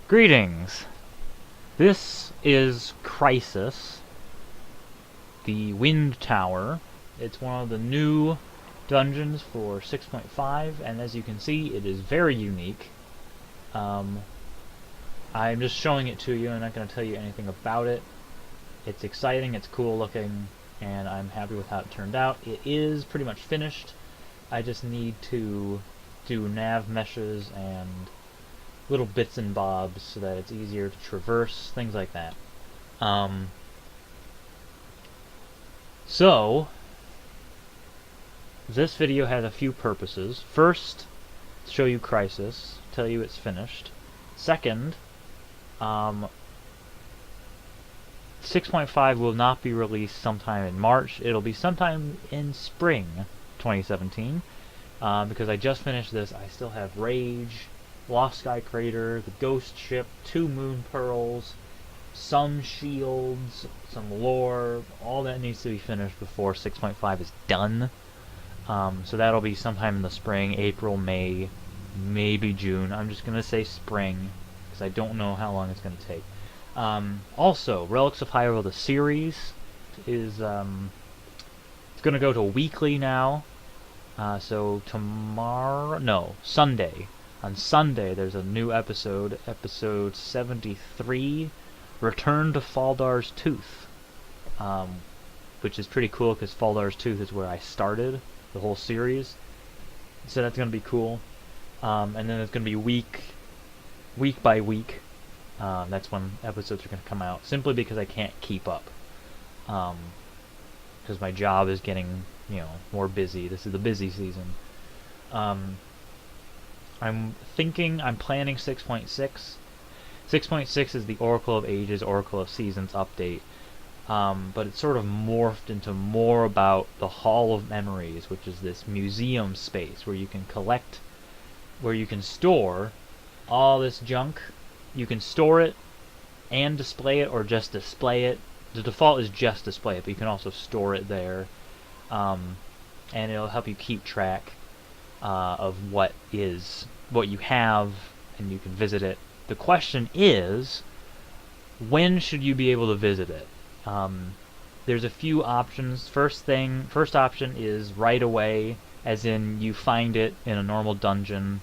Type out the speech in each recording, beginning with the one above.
Greetings! This is Crisis, the Wind Tower. It's one of the new dungeons for 6.5, and as you can see, it is very unique. I'm just showing it to you. I'm not going to tell you anything about it. It's exciting, it's cool looking, and I'm happy with how it turned out. It is pretty much finished. I just need to do nav meshes and little bits and bobs so that it's easier to traverse, things like that. So, this video has a few purposes. First, show you Crisis, tell you it's finished. Second, 6.5 will not be released sometime in March. It'll be sometime in spring 2017. Because I just finished this, I still have Rage, Lost Sky Crater, the Ghost Ship, 2 Moon Pearls, some shields, some lore. All that needs to be finished before 6.5 is done. So that'll be sometime in the spring, April, May, maybe June. I'm just going to say spring, because I don't know how long it's going to take. Also, Relics of Hyrule, the series, is it's going to go to weekly now. So Sunday. On Sunday, there's a new episode, episode 73, Return to Faldar's Tooth, which is pretty cool because Faldar's Tooth is where I started the whole series. So that's going to be cool. And then it's going to be week by week. That's when episodes are going to come out, simply because I can't keep up. Because my job is getting, more busy. This is the busy season. I'm planning 6.6. 6.6 is the Oracle of Ages, Oracle of Seasons update. But it's sort of morphed into more about the Hall of Memories, which is this museum space where you can collect, where you can store all this junk. You can store it and display it, or just display it. The default is just display it, but you can also store it there. And it'll help you keep track of what you have, and you can visit it. The question is, when should you be able to visit it? There's a few options. First option is right away, as in you find it in a normal dungeon.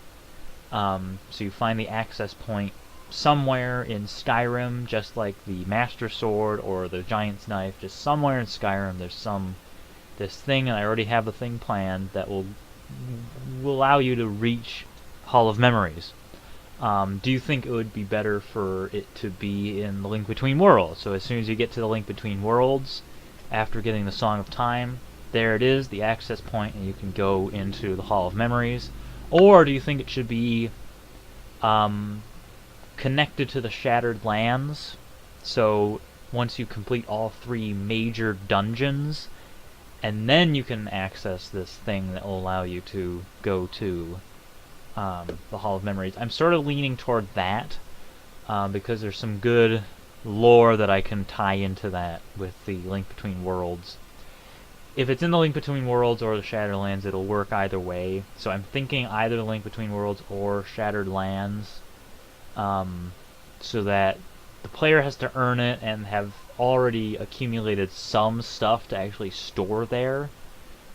So you find the access point somewhere in Skyrim, just like the Master Sword or the Giant's Knife. Just somewhere in Skyrim there's this thing, and I already have the thing planned, that will allow you to reach Hall of Memories. Do you think it would be better for it to be in the Link Between Worlds? So as soon as you get to the Link Between Worlds, after getting the Song of Time, there it is, the access point, and you can go into the Hall of Memories. Or do you think it should be connected to the Shattered Lands? So once you complete all 3 major dungeons, and then you can access this thing that will allow you to go to the Hall of Memories. I'm sort of leaning toward that, because there's some good lore that I can tie into that with the Link Between Worlds. If it's in the Link Between Worlds or the Shattered Lands, it'll work either way. So I'm thinking either the Link Between Worlds or Shattered Lands, so that the player has to earn it and have already accumulated some stuff to actually store there,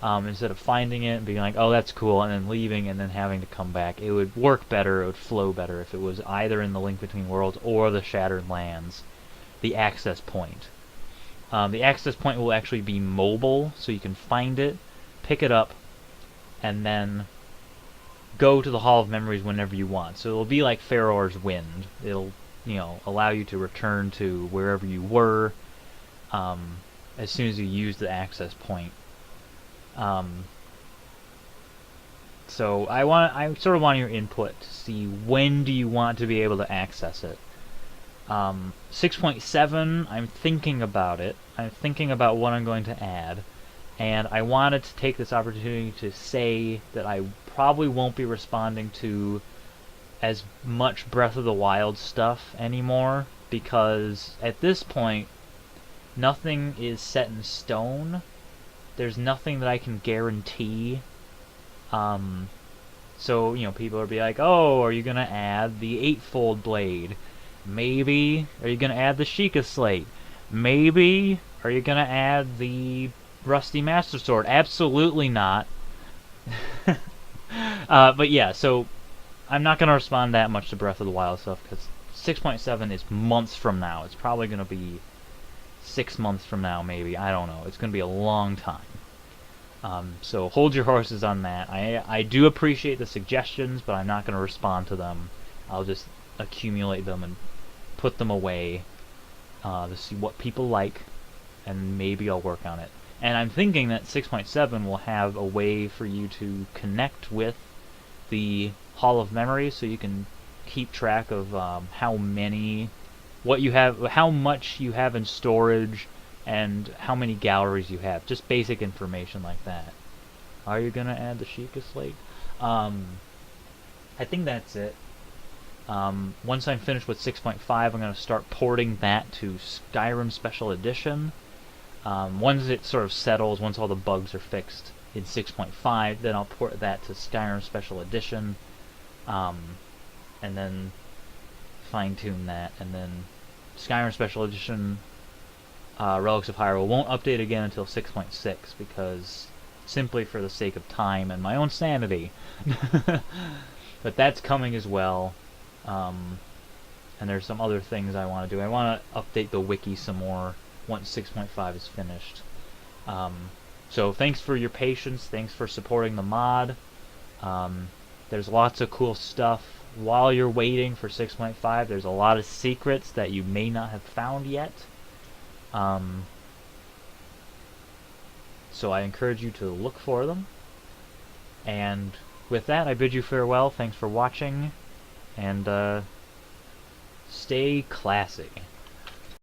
instead of finding it and being like, oh, that's cool, and then leaving and then having to come back. It would work better, it would flow better if it was either in the Link Between Worlds or the Shattered Lands, the access point. The access point will actually be mobile, so you can find it, pick it up, and then go to the Hall of Memories whenever you want. So it'll be like Farore's Wind. It'll allow you to return to wherever you were as soon as you use the access point. So I sort of want your input to see, when do you want to be able to access it. 6.7, I'm thinking about it. I'm thinking about what I'm going to add, and I wanted to take this opportunity to say that I probably won't be responding to as much Breath of the Wild stuff anymore, because at this point nothing is set in stone. There's nothing that I can guarantee. So people will be like, oh, are you gonna add the 8-fold blade? Maybe are you gonna add the Sheikah Slate? Maybe are you gonna add the Rusty Master Sword? Absolutely not. But yeah, so I'm not gonna respond that much to Breath of the Wild stuff because 6.7 is months from now. It's probably gonna be 6 months from now, maybe. I don't know. It's gonna be a long time. So hold your horses on that. I do appreciate the suggestions, but I'm not gonna respond to them. I'll just accumulate them and put them away to see what people like, and maybe I'll work on it. And I'm thinking that 6.7 will have a way for you to connect with the Hall of Memories, so you can keep track of how much you have in storage, and how many galleries you have. Just basic information like that. Are you gonna add the Sheikah Slate? I think that's it. Once I'm finished with 6.5, I'm going to start porting that to Skyrim Special Edition. Once it sort of settles, once all the bugs are fixed in 6.5, then I'll port that to Skyrim Special Edition, and then fine-tune that, and then Skyrim Special Edition Relics of Hyrule won't update again until 6.6, because simply for the sake of time and my own sanity. But that's coming as well. And there's some other things I want to do. I want to update the wiki some more once 6.5 is finished. So thanks for your patience. Thanks for supporting the mod. There's lots of cool stuff. While you're waiting for 6.5, there's a lot of secrets that you may not have found yet. So I encourage you to look for them. And with that, I bid you farewell. Thanks for watching. And stay classy.